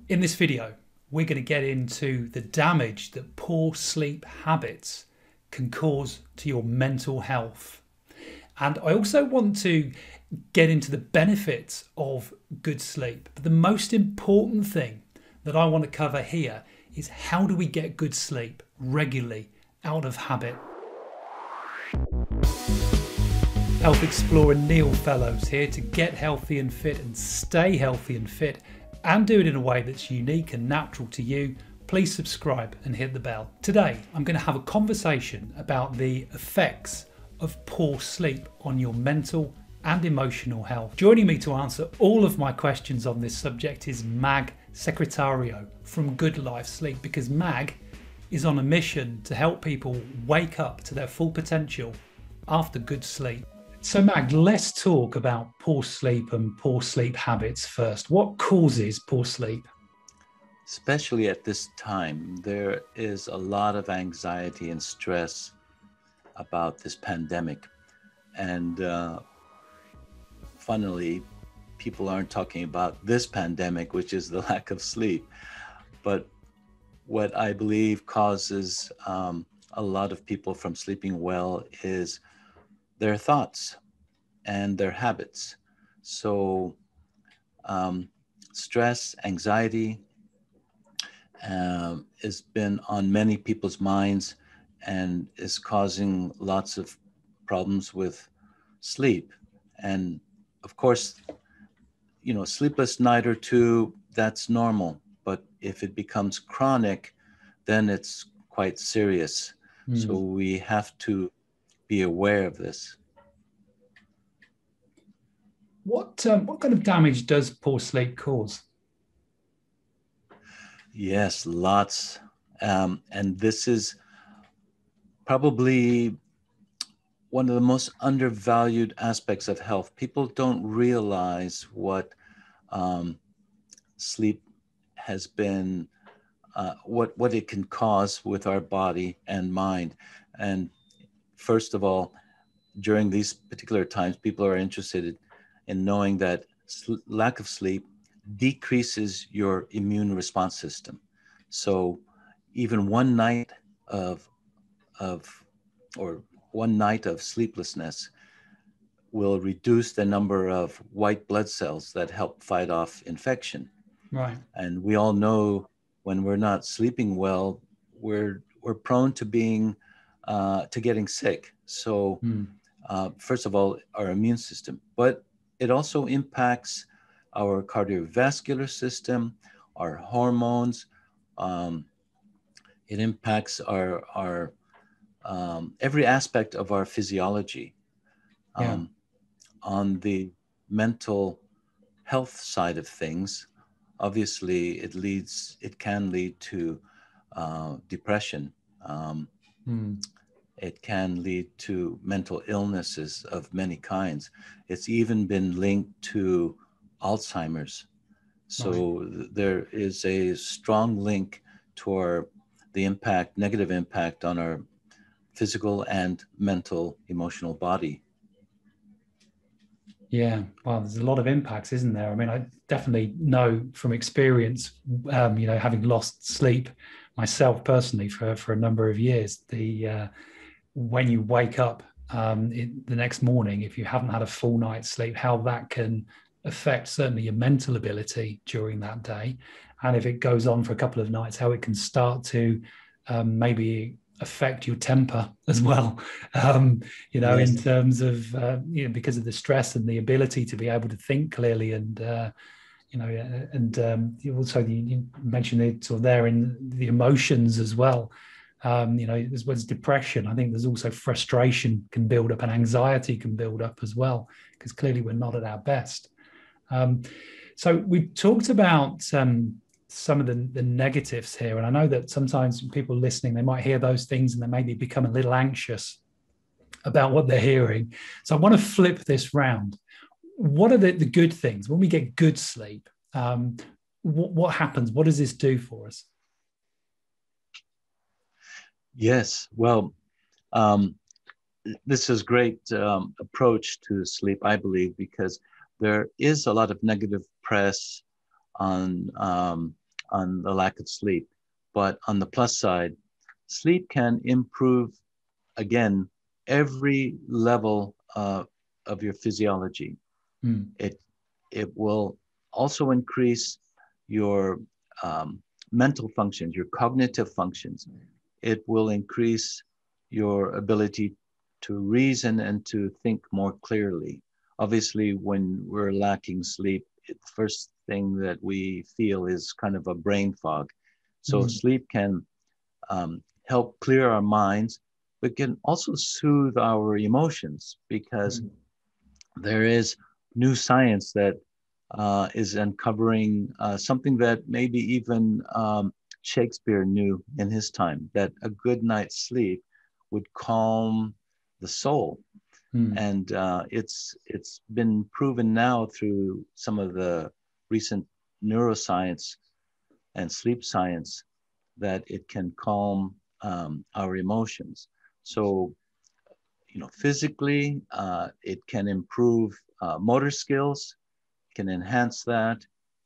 In this video, we're going to get into the damage that poor sleep habits can cause to your mental health. And I also want to get into the benefits of good sleep. But the most important thing that I want to cover here is how do we get good sleep regularly out of habit? Health Explorer Neil Fellows here to get healthy and fit and stay healthy and fit and do it in a way that's unique and natural to you. Please subscribe and hit the bell. Today, I'm going to have a conversation about the effects of poor sleep on your mental and emotional health. Joining me to answer all of my questions on this subject is Mag Secretario from Good Life Sleep, because Mag is on a mission to help people wake up to their full potential after good sleep. So Mag, let's talk about poor sleep and poor sleep habits first. What causes poor sleep? Especially at this time, there is a lot of anxiety and stress about this pandemic. And funnily, people aren't talking about this pandemic, which is the lack of sleep. But what I believe causes a lot of people from sleeping well is their thoughts and their habits. So stress, anxiety has been on many people's minds and is causing lots of problems with sleep. And of course, you know, sleepless night or two, that's normal. But if it becomes chronic, then it's quite serious. So we have to be aware of this. What kind of damage does poor sleep cause? Yes, lots. And this is probably one of the most undervalued aspects of health. People don't realize what sleep has been, what it can cause with our body and mind. And first of all, during these particular times, people are interested in knowing that lack of sleep decreases your immune response system. So even one night of sleeplessness will reduce the number of white blood cells that help fight off infection. Right. And we all know when we're not sleeping well, we're prone to getting sick. So first of all, our immune system, but it also impacts our cardiovascular system, our hormones. It impacts our every aspect of our physiology. On the mental health side of things, obviously it can lead to depression. It can lead to mental illnesses of many kinds. It's even been linked to Alzheimer's. So there is a strong link to the negative impact on our physical and mental, emotional body. Yeah, well, there's a lot of impacts, isn't there? I mean, I definitely know from experience, having lost sleep myself personally for a number of years, when you wake up the next morning, if you haven't had a full night's sleep, how that can affect certainly your mental ability during that day. And if it goes on for a couple of nights, how it can start to maybe affect your temper as well, Yes. in terms of, because of the stress and the ability to be able to think clearly and, also you mentioned it sort of there in the emotions as well. As well as depression, I think there's also frustration can build up and anxiety can build up as well, because clearly we're not at our best. So we've talked about some of the negatives here, and I know that sometimes people listening, they might hear those things and they maybe become a little anxious about what they're hearing. So I want to flip this round. What are the good things when we get good sleep? What happens? What does this do for us? Yes, well, this is great approach to sleep, I believe, because there is a lot of negative press on on the lack of sleep. But on the plus side, sleep can improve, again, every level of your physiology. Mm. It will also increase your mental functions, your cognitive functions. It will increase your ability to reason and to think more clearly. Obviously, when we're lacking sleep, the first thing that we feel is kind of a brain fog. So Mm. sleep can help clear our minds, but can also soothe our emotions, because Mm. there is new science that is uncovering something that maybe even Shakespeare knew in his time, that a good night's sleep would calm the soul. Mm. And it's been proven now through some of the recent neuroscience and sleep science that it can calm our emotions. So, physically, it can improve motor skills, can enhance that.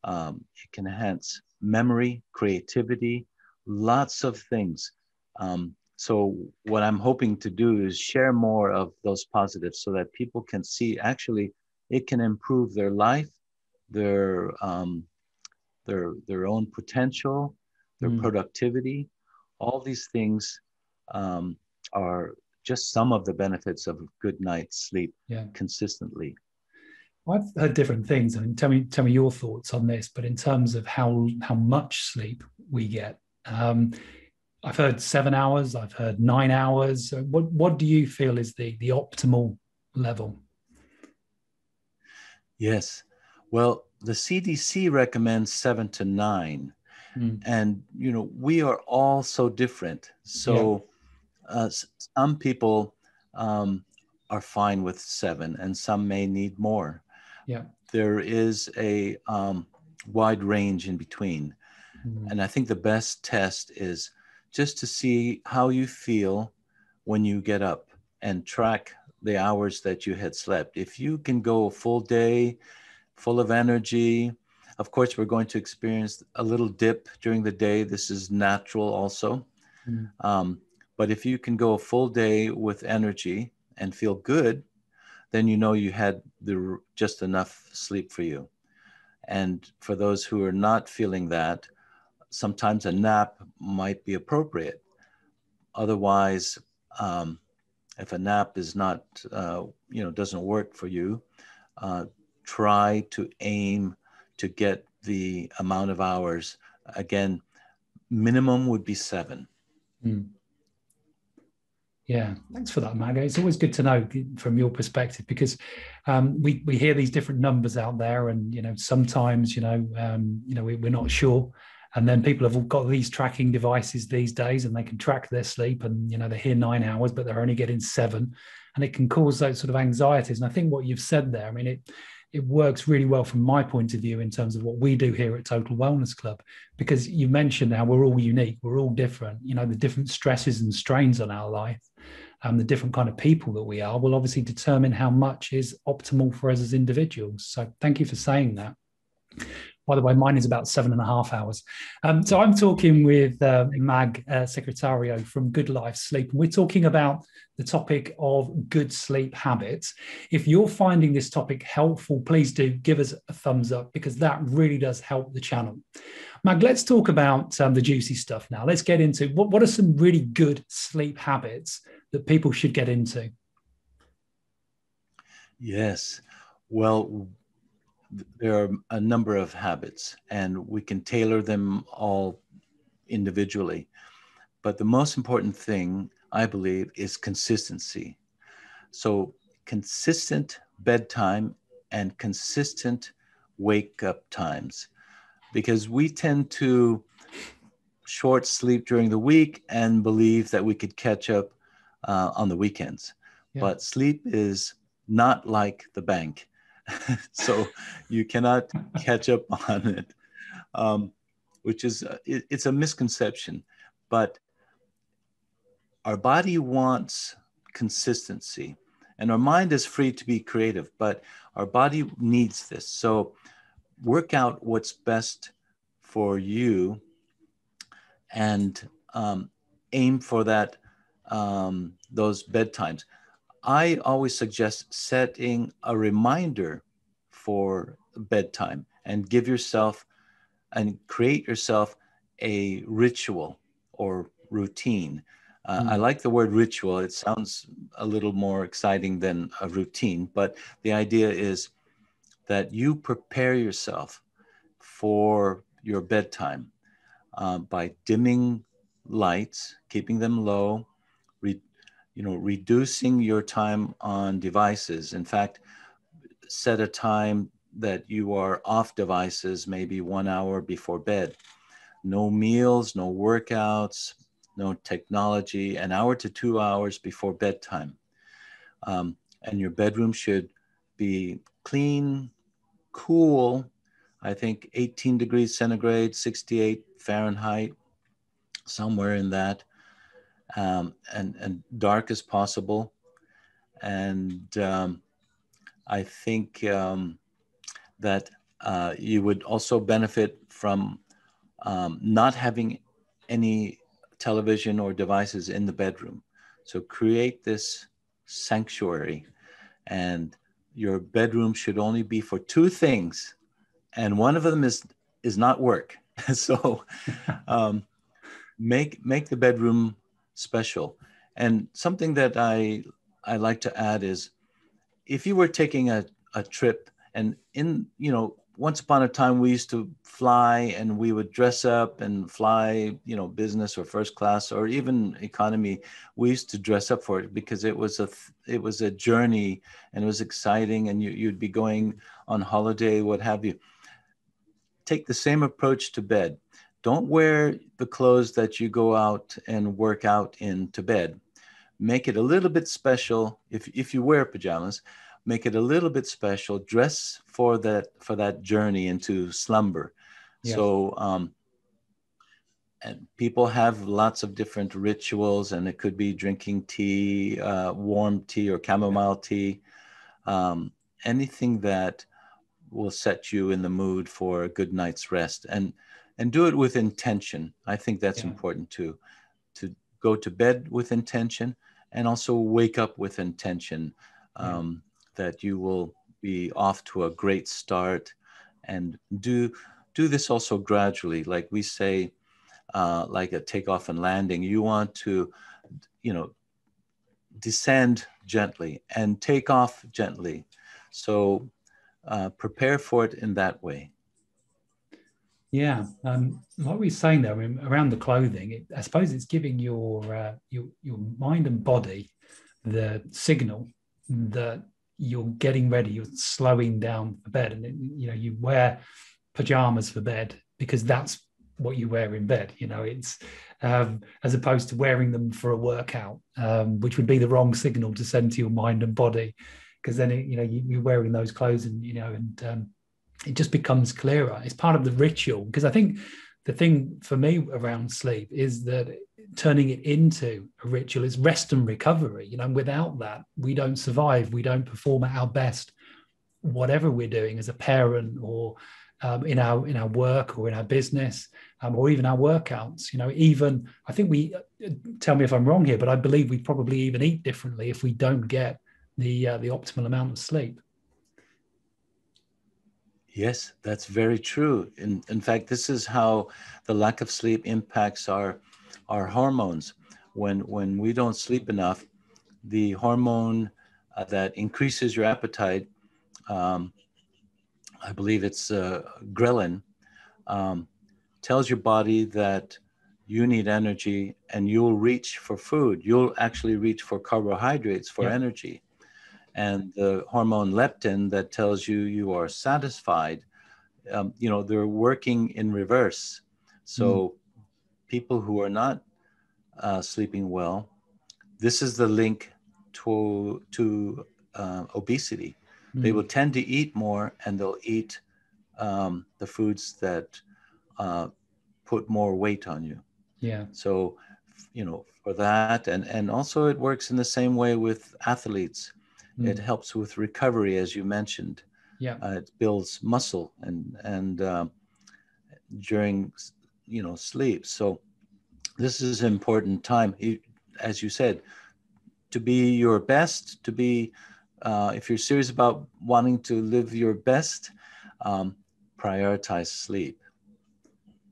It can enhance memory, creativity, lots of things. So what I'm hoping to do is share more of those positives so that people can see actually it can improve their life, their their own potential, their Mm. productivity. All these things um, are just some of the benefits of a good night's sleep Yeah. consistently. I've heard different things. I mean, tell me your thoughts on this. But in terms of how much sleep we get, I've heard 7 hours. I've heard 9 hours. What do you feel is the optimal level? Yes. Well, the CDC recommends 7 to 9. Mm. And, we are all so different. Yeah. So some people um, are fine with 7, and some may need more. Yeah. There is a wide range in between. Mm. And I think the best test is just to see how you feel when you get up and track the hours that you had slept. If you can go a full day, full of energy, of course, we're going to experience a little dip during the day. This is natural also. Mm. Um, but if you can go a full day with energy and feel good, then you had just enough sleep for you. And for those who are not feeling that, sometimes a nap might be appropriate. Otherwise, um, if a nap is not, doesn't work for you, uh, try to aim to get the amount of hours. Again, minimum would be 7. Mm. Yeah, thanks for that, Mag. It's always good to know from your perspective, because we hear these different numbers out there, and sometimes we're not sure, and then people have all got these tracking devices these days, and they can track their sleep, and they hear 9 hours, but they're only getting 7, and it can cause those sort of anxieties. And I think what you've said there, I mean, it works really well from my point of view in terms of what we do here at Total Wellness Club, because you mentioned how we're all unique, we're all different, the different stresses and strains on our life, the different kind of people that we are will obviously determine how much is optimal for us as individuals. So thank you for saying that. By the way, mine is about 7.5 hours. So I'm talking with Mag Secretario from Good Life Sleep. And we're talking about the topic of good sleep habits. If you're finding this topic helpful, please do give us a thumbs up, because that really does help the channel. Mag, let's talk about the juicy stuff now. Let's get into what are some really good sleep habits that people should get into? Yes. Well, there are a number of habits, and we can tailor them all individually. But the most important thing, I believe, is consistency. So consistent bedtime and consistent wake up times, because we tend to short sleep during the week and believe that we could catch up on the weekends. Yeah. But sleep is not like the bank. So you cannot catch up on it, which is, it's a misconception. But our body wants consistency, and our mind is free to be creative, but our body needs this. So work out what's best for you, and aim for that, those bedtimes. I always suggest setting a reminder for bedtime, and give yourself and create yourself a ritual or routine. I Mm. like the word ritual. It sounds a little more exciting than a routine, but the idea is that you prepare yourself for your bedtime by dimming lights, keeping them low, re, reducing your time on devices. In fact, set a time that you are off devices, maybe 1 hour before bed. No meals, no workouts, no technology, an hour to 2 hours before bedtime. And your bedroom should be clean, cool, I think 18 degrees centigrade, 68 Fahrenheit, somewhere in that, and dark as possible. And I think that you would also benefit from not having any television or devices in the bedroom. So create this sanctuary, and your bedroom should only be for two things, and one of them is not work. So um, make the bedroom special. And something that I like to add is, if you were taking a trip, and once upon a time we used to fly, and we would dress up and fly, business or first class or even economy. We used to dress up for it because it was a journey, and it was exciting, and you'd be going on holiday, what have you. Take the same approach to bed. Don't wear the clothes that you go out and work out in to bed. Make it a little bit special. If you wear pajamas, make it a little bit special. Dress for that journey into slumber. Yeah. So and people have lots of different rituals, and it could be drinking tea, warm tea or chamomile tea, anything that will set you in the mood for a good night's rest, and do it with intention. I think that's Yeah. important too, to go to bed with intention, and also wake up with intention, Yeah. that you will be off to a great start, and do this also gradually, like we say, like a takeoff and landing. You want to, descend gently and take off gently. So prepare for it in that way. Yeah, like we were saying though, I mean, around the clothing, I suppose it's giving your mind and body the signal that you're getting ready, you're slowing down for bed, and you wear pajamas for bed because that's what you wear in bed. It's as opposed to wearing them for a workout, which would be the wrong signal to send to your mind and body, because then you're wearing those clothes, and it just becomes clearer. It's part of the ritual, because I think the thing for me around sleep is that turning it into a ritual is rest and recovery. Without that, we don't survive. We don't perform at our best, whatever we're doing as a parent, or in our work, or in our business, or even our workouts. Even I think tell me if I'm wrong here, but I believe we probably even eat differently if we don't get the optimal amount of sleep. Yes, that's very true. In fact, this is how the lack of sleep impacts our hormones. When we don't sleep enough, the hormone that increases your appetite, um, I believe it's ghrelin, um, tells your body that you need energy, and you'll reach for food. You'll actually reach for carbohydrates for Yep. energy. And the hormone leptin that tells you you are satisfied, they're working in reverse. Mm. So people who are not sleeping well, this is the link to obesity. They will Mm. tend to eat more, and they'll eat the foods that put more weight on you. Yeah. So, for that, and also it works in the same way with athletes. It Mm. helps with recovery, as you mentioned. Yeah. It builds muscle, and during, sleep. So this is an important time, as you said, to be your best, to be, if you're serious about wanting to live your best, prioritize sleep.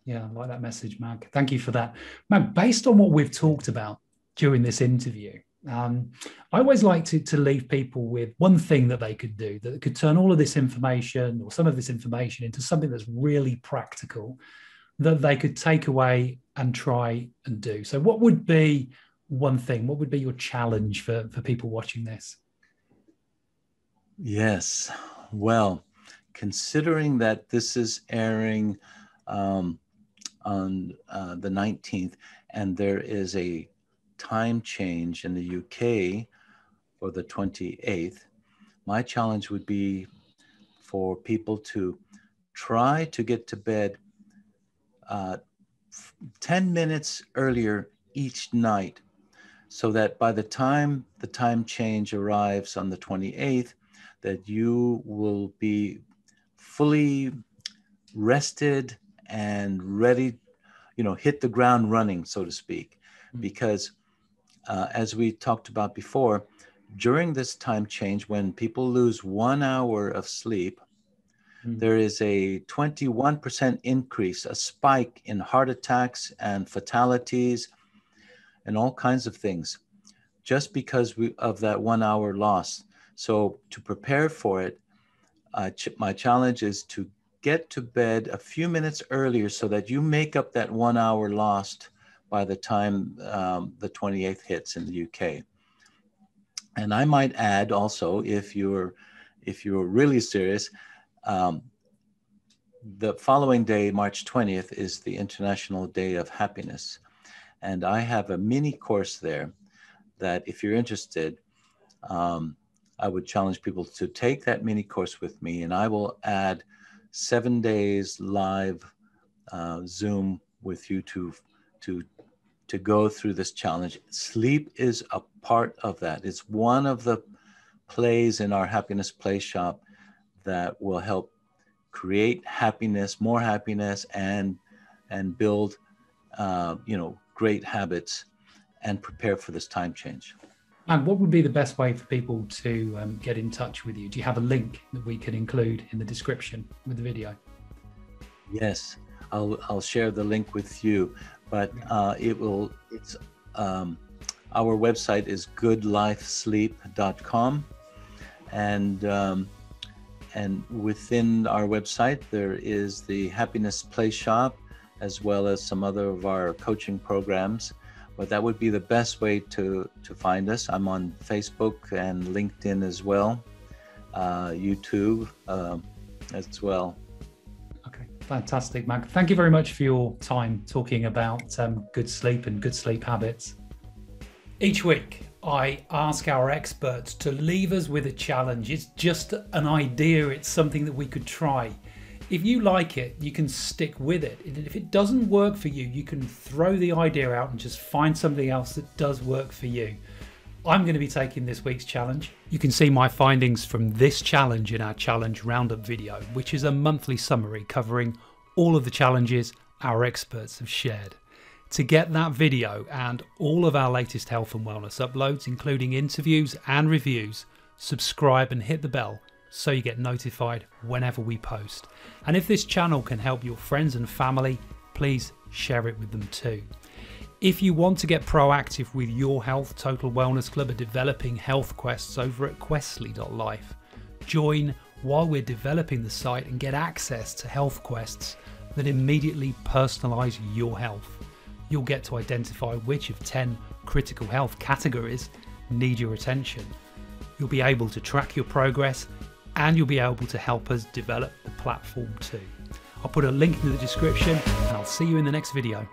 Yeah, I like that message, Mag. Thank you for that. Mag, based on what we've talked about during this interview, I always like to leave people with one thing that they could do that could turn all of this information or some of this information into something that's really practical that they could take away and try and do. So what would be one thing? What would be your challenge for people watching this? Yes. Well, considering that this is airing on the 19th, and there is a time change in the UK for the 28th, my challenge would be for people to try to get to bed 10 minutes earlier each night, so that by the time the time change arrives on the 28th, that you will be fully rested and ready, hit the ground running, so to speak. Because as we talked about before, during this time change, when people lose 1 hour of sleep, there is a 21% increase, a spike in heart attacks and fatalities and all kinds of things, just because of that 1 hour loss. So to prepare for it, my challenge is to get to bed a few minutes earlier so that you make up that 1 hour lost by the time the 28th hits in the UK. And I might add also, if you're really serious, the following day, March 20th, is the International Day of Happiness. And I have a mini course there that, if you're interested, I would challenge people to take that mini course with me, and I will add 7 days live Zoom with you to go through this challenge. Sleep is a part of that. It's one of the plays in our Happiness Play Shop that will help create happiness, more happiness, and build great habits and prepare for this time change. And what would be the best way for people to get in touch with you? Do you have a link that we can include in the description with the video? Yes, I'll share the link with you, but our website is goodlifesleep.com, and within our website there is the Happiness Play Shop, as well as some other of our coaching programs. But that would be the best way to find us. I'm on Facebook and LinkedIn as well, YouTube as well. Okay, fantastic, Mag. Thank you very much for your time talking about good sleep and good sleep habits. Each week, I ask our experts to leave us with a challenge. It's just an idea. It's something that we could try. If you like it, you can stick with it. If it doesn't work for you, you can throw the idea out and just find something else that does work for you. I'm going to be taking this week's challenge. You can see my findings from this challenge in our challenge roundup video, which is a monthly summary covering all of the challenges our experts have shared. To get that video and all of our latest health and wellness uploads, including interviews and reviews, subscribe and hit the bell so you get notified whenever we post. And if this channel can help your friends and family, please share it with them too. If you want to get proactive with your health, Total Wellness Club are developing health quests over at questly.life. Join while we're developing the site and get access to health quests that immediately personalize your health. You'll get to identify which of 10 critical health categories need your attention. You'll be able to track your progress, and you'll be able to help us develop the platform too. I'll put a link in the description, and I'll see you in the next video.